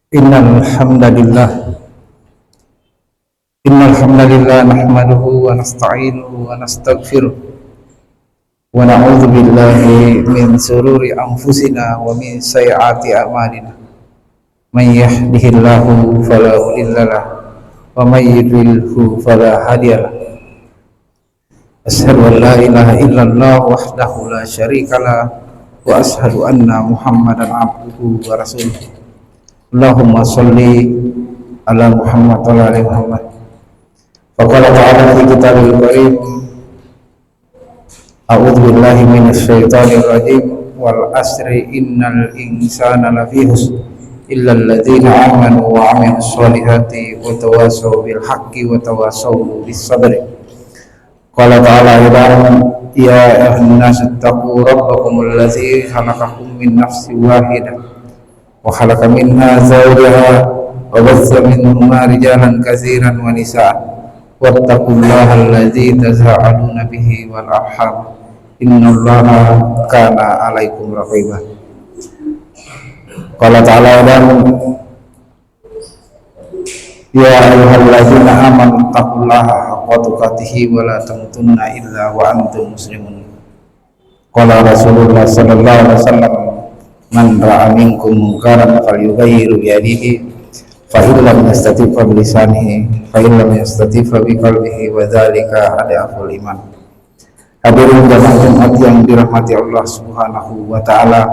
Innal hamdalillah nahmaduhu wa nasta'inuhu wa nastaghfiruh wa na'udzu billahi min shururi anfusina wa min sayyiati a'malina. May yahdihillahu fala mudhillalah wa may yudlilhu fala hadiyalah. Asyhadu an la ilaha illallah wahdahu la syarikalah wa asyhadu anna Muhammadan abduhu wa rasuluh. Allahumma sholli ala Muhammad wa ala ali Muhammad. Faqala ta'ala fi kitabil karim, a'udzu billahi minasy syaithanir rajim, wal asri innal insana lafi khusr illa alladzina amanu wa 'amilus sholihati wa tawassaw bil haqqi wa tawassaw bis sabri. Qala ta'ala ya ayyuhan nas ittaqu rabbakumul ladzi khalaqakum min nafsin wahidah wa khalaqa minha zawjaha wa bassa minhuma rijalan katsiran wa nisaa wattaqullaha allazi tasaaluna bihi wal arham innallaha kana 'alaikum raqiba. Qala ta'ala ya ayyuhallazina amanu taqullaha haqqa tuqatih wa la tamutunna illa wa antum muslimun. Qala Rasulullah sallallahu alaihi wasallam, man ra'a minkum munkaran falyughayyirhu bi yadihi fa in lam yastati' fa bi lisanihi fa in lam yastati' fa bi qalbihi wa dzalika adaful iman. Hadirin jamaah Jumat yang dirahmati Allah Subhanahu wa taala,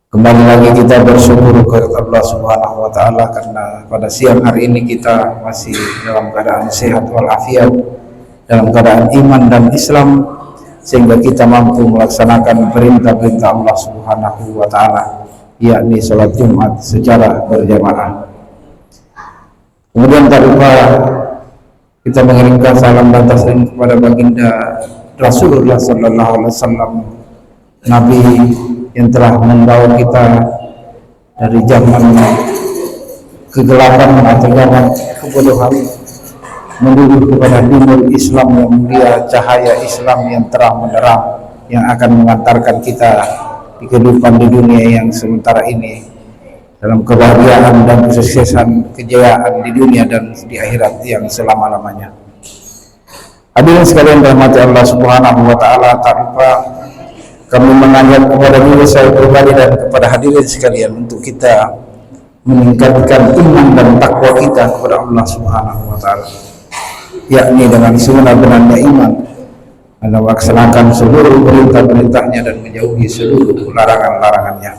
kembali lagi kita bersyukur kepada Allah Subhanahu wa taala karena pada siang hari ini kita masih dalam keadaan sehat walafiat, dalam keadaan iman dan Islam, sehingga kita mampu melaksanakan perintah-perintah Allah Subhanahu wa taala, yakni sholat Jumat secara berjamaah. Kemudian tak lupa kita mengirimkan salam dan taslim kepada baginda Rasulullah sallallahu alaihi wasallam, Nabi yang telah membawa kita dari zaman kegelapan atau zaman kebodohan menuju kepada dinul Islam yang mulia, cahaya Islam yang terang menerang, yang akan mengantarkan kita di kehidupan di dunia yang sementara ini dalam kebahagiaan dan kesuksesan, kejayaan di dunia dan di akhirat yang selama-lamanya. Hadirin sekalian rahmati Allah Subhanahu wa taala, tak lupa kami mengajak kepada diri saya pribadi dan kepada hadirin sekalian untuk kita meningkatkan iman dan takwa kita kepada Allah Subhanahu wa taala, yakni dengan sebenar-benarnya iman dan melaksanakan seluruh perintah-perintahnya dan menjauhi seluruh larangan-larangannya,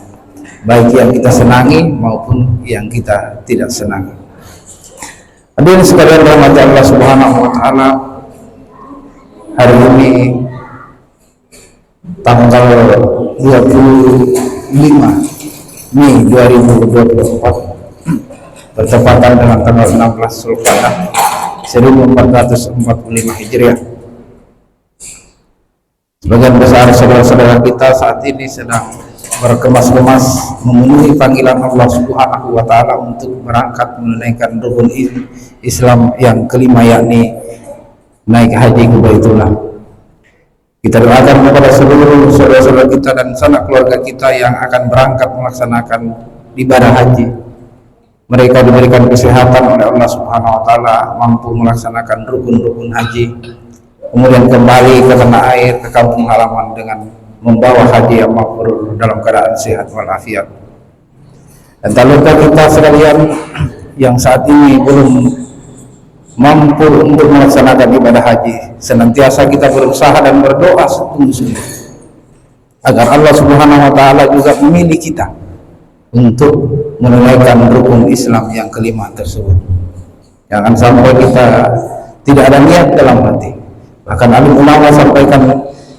baik yang kita senangi maupun yang kita tidak senangi. Hadirin sekalian rahmati Allah Subhanahu wa taala, hari ini tanggal 25 Mei 2024 bertepatan dengan tanggal 16 Zulqa'dah 1445 Hijriah. Sebagian besar saudara-saudara kita saat ini sedang berkemas-kemas memenuhi panggilan Allah Subhanahu wa taala untuk berangkat menunaikan rukun Islam yang kelima, yakni naik haji ke Baitullah. Kita doakan kepada seluruh saudara-saudara kita dan sanak keluarga kita yang akan berangkat melaksanakan ibadah haji, mereka diberikan kesehatan oleh Allah Subhanahu wa taala, mampu melaksanakan rukun-rukun haji, kemudian kembali ke tanah air, ke kampung halaman dengan membawa haji yang mabrur dalam keadaan sehat walafiat. Dan tak lupa kita sekalian yang saat ini belum mampu untuk melaksanakan ibadah haji, senantiasa kita berusaha dan berdoa sungguh-sungguh agar Allah Subhanahu wa taala juga memilih kita untuk menunaikan rukun Islam yang kelima tersebut. Jangan sampai kita tidak ada niat dalam hati. Bahkan alim ulama sampaikan,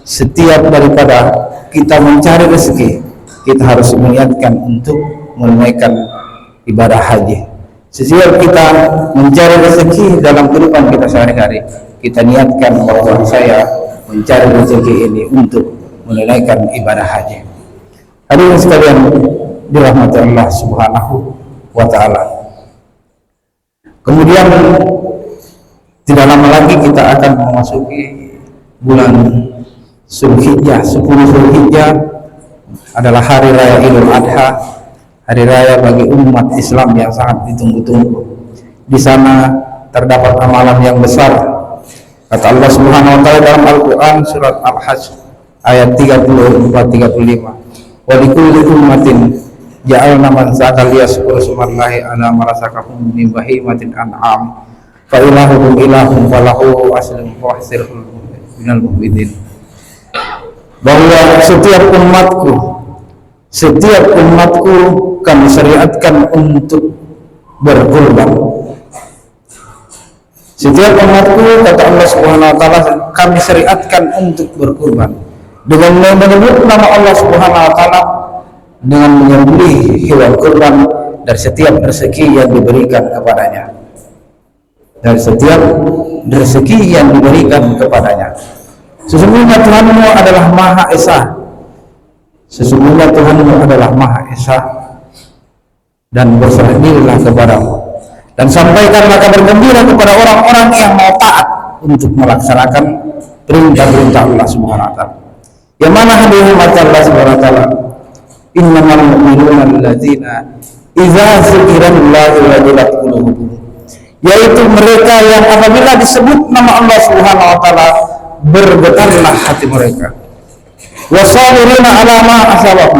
setiap daripada kita mencari rezeki, kita harus meniatkan untuk menunaikan ibadah haji. Setiap kita mencari rezeki dalam kehidupan kita sehari-hari, kita niatkan bahwa saya mencari rezeki ini untuk menunaikan ibadah haji. Hadirin sekalian dirahmati Allah Subhanahu wa taala. Kemudian tidak lama lagi kita akan memasuki bulan Zulhijjah. 10 Zulhijjah adalah hari raya Idul Adha, hari raya bagi umat Islam yang sangat ditunggu-tunggu. Di sana terdapat amalan yang besar. Kata Allah Subhanahu wa taala dalam Al-Qur'an surat Al-Hajj ayat 34-35. Wa likulli ummatin ja'alna mansaka liyazkuru smallahi ala ma razaqahum min bahimatin an'am fa ilahukum ilahun falahu aslim wahsirul minal mu'minin. Bahwa setiap umatku kami syariatkan untuk berkurban. Setiap umatku, kata Allah Subhanahu wa taala, kami syariatkan untuk berkurban dengan menyebut nama Allah Subhanahu wa taala, dengan menyembelih hewan kurban dari setiap rezeki yang diberikan kepadanya. Dari setiap rezeki yang diberikan kepadanya. Sesungguhnya Tuhanmu adalah Maha Esa. Sesungguhnya Tuhanmu adalah Maha Esa, dan berserah dirilah kepadamu, dan sampaikanlah kabar gembira kepada orang-orang yang mau taat untuk melaksanakan perintah-perintah Allah Subhanahu wa taala. Yang mana hadirin mata Allah Subhanahu wa taala, innamal mu'minuna alladzina idza dzukirallahu wajilat qulubuhum, yaitu mereka yang apabila disebut nama Allah Subhanahu wa taala bergetarlah hati mereka. Wasabirina ala ma asabahum,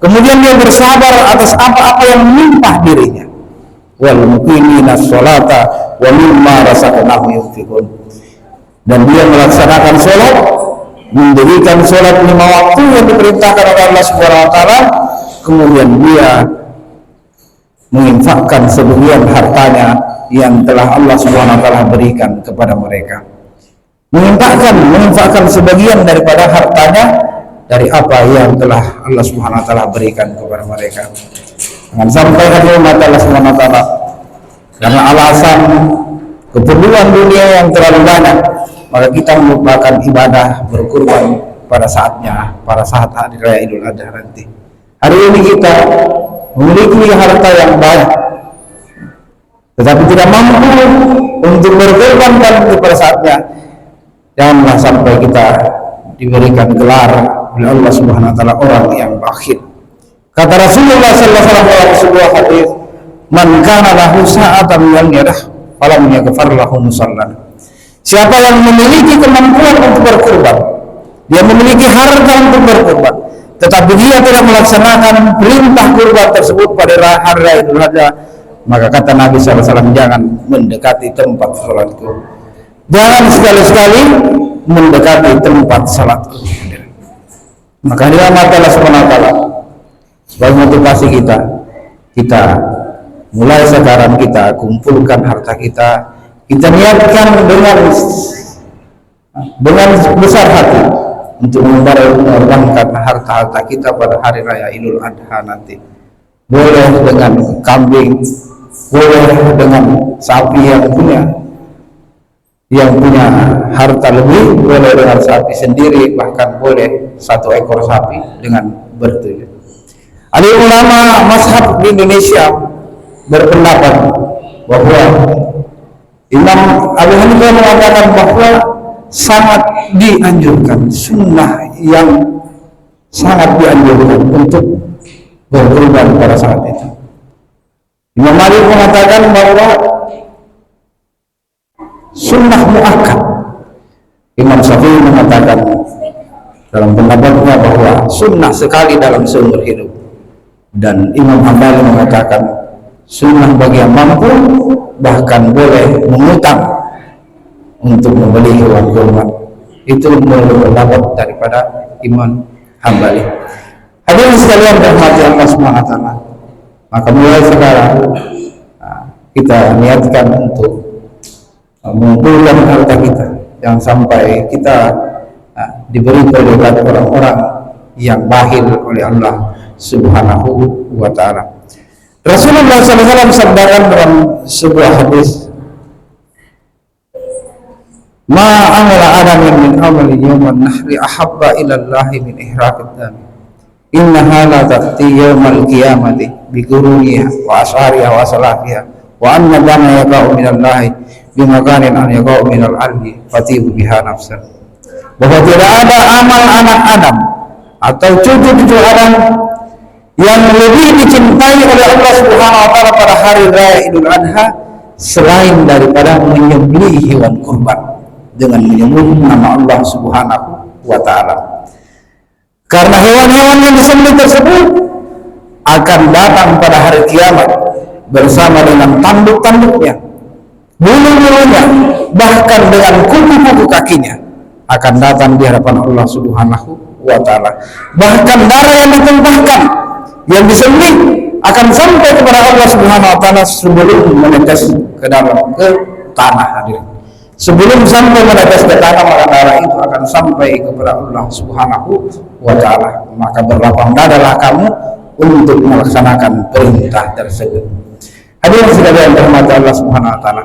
kemudian dia bersabar atas apa-apa yang menimpa dirinya. Wal muqimina sholata wa mimma razaqnahum yunfiqun, dan dia melaksanakan sholat, mendirikan sholat 5 waktu yang diperintahkan oleh Allah Subhanahu wa taala, kemudian dia menginfakkan sebagian hartanya yang telah Allah Subhanahu wa taala berikan kepada mereka. Menginfakkan sebagian daripada hartanya dari apa yang telah Allah Subhanahu wa taala berikan kepada mereka. Jangan sampai hadirin mata Allah Subhanahu wa taala karena alasan keperluan dunia yang terlalu banyak, maka kita melupakan ibadah berkurban pada saat hari raya Idul Adha nanti. Hari ini kita memiliki harta yang banyak, tetapi tidak mampu untuk berkurban pada saatnya. Janganlah sampai kita diberikan gelar oleh Allah Subhanahu wa taala orang yang bakhil. Kata Rasulullah sallallahu alaihi wasallam dalam sebuah hadis, "Man kana lahu sa'atan min yadah falam yaghfar lahu musallan." Siapa yang memiliki kemampuan untuk berkurban, dia memiliki harta untuk berkurban, tetapi dia tidak melaksanakan perintah kurban tersebut pada hari raya Idul Adha, maka kata Nabi sallallahu alaihi wasallam, jangan mendekati tempat salatku. Jangan sekali-sekali mendekati tempat salatku. Maka dia mata Allah Subhanahu wa taala sebagai motivasi kita mulai sekarang kita kumpulkan harta kita niatkan dengan besar hati untuk mengorbankan harta-harta kita pada hari raya Idul Adha nanti. Boleh dengan kambing, boleh dengan sapi yang punya harta lebih, boleh dengan sapi sendiri, bahkan boleh 1 ekor sapi dengan bertujuh. Ada ulama mazhab di Indonesia berpendapat bahwa Imam Abu Hanifah mengatakan bahwa sangat dianjurkan, sunnah yang sangat dianjurkan untuk berkurban pada saat itu. Imam Malik mengatakan bahwa sunnah muakkad. Imam Syafi'i mengatakan dalam pendapatnya bahwa sunnah sekali dalam seumur hidup, dan Imam Hambali mengatakan sunnah bagi yang mampu, bahkan boleh mengutang untuk membeli hewan kurban. Itu menurut pendapat daripada Imam Hambali. Hadirin sekalian dirahmati Allah Subhanahu wa taala, maka mulai sekarang kita niatkan untuk mengumpulkan harta kita, jangan sampai kita diberi oleh orang-orang yang bakhil oleh Allah Subhanahu wa taala. Rasulullah SAW sabdakan dalam sebuah hadis, "Ma amala adamin min amali yawman nahri ahabba ila Allah min ihraqid dam. Innaha la ta'ti yawmal qiyamati bi quruniha wa asariha wa salafiha wa anna dana yaqa'u min Allah bimakanin an yaqa'u min al-ardi fatibu biha nafsan." Bahwa tidak ada amal anak Adam atau cucu-cucu Adam yang lebih dicintai oleh Allah Subhanahu wa taala pada hari raya Idul Adha selain daripada menyembelih hewan kurban dengan menyebut nama Allah Subhanahu wa taala. Karena hewan-hewan yang disembelih tersebut akan datang pada hari kiamat bersama dengan tanduk-tanduknya, bulu-bulunya, bahkan dengan kuku-kuku kakinya akan datang di hadapan Allah Subhanahu wa taala. Bahkan darah yang ditumpahkan yang disembelih akan sampai kepada Allah Subhanahu wa taala sebelum menetes ke dalam ke tanah. Hadirin, sebelum sampai menetes ke tanah, maka darah itu akan sampai kepada Allah Subhanahu wa taala. Maka berlapang dadalah kamu untuk melaksanakan perintah tersebut. Hadirin sekalian dirahmati Allah Subhanahu wa taala,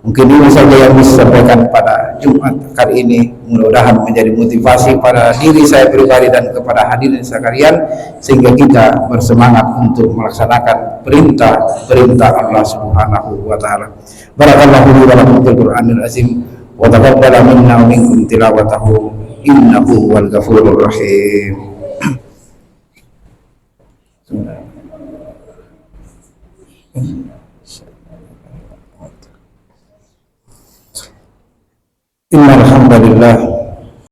mungkin ini saja yang bisa disampaikan pada Jumat kali ini. Mudah-mudahan menjadi motivasi pada diri saya pribadi dan kepada hadirin sekalian, sehingga kita bersemangat untuk melaksanakan perintah Allah Subhanahu wa taala. Barakallahu li wa lakum fil Qur'anil azim wa taqabbala minna wa minkum tilawatahu innahu wal ghafurur rahim. Innal hamdalillah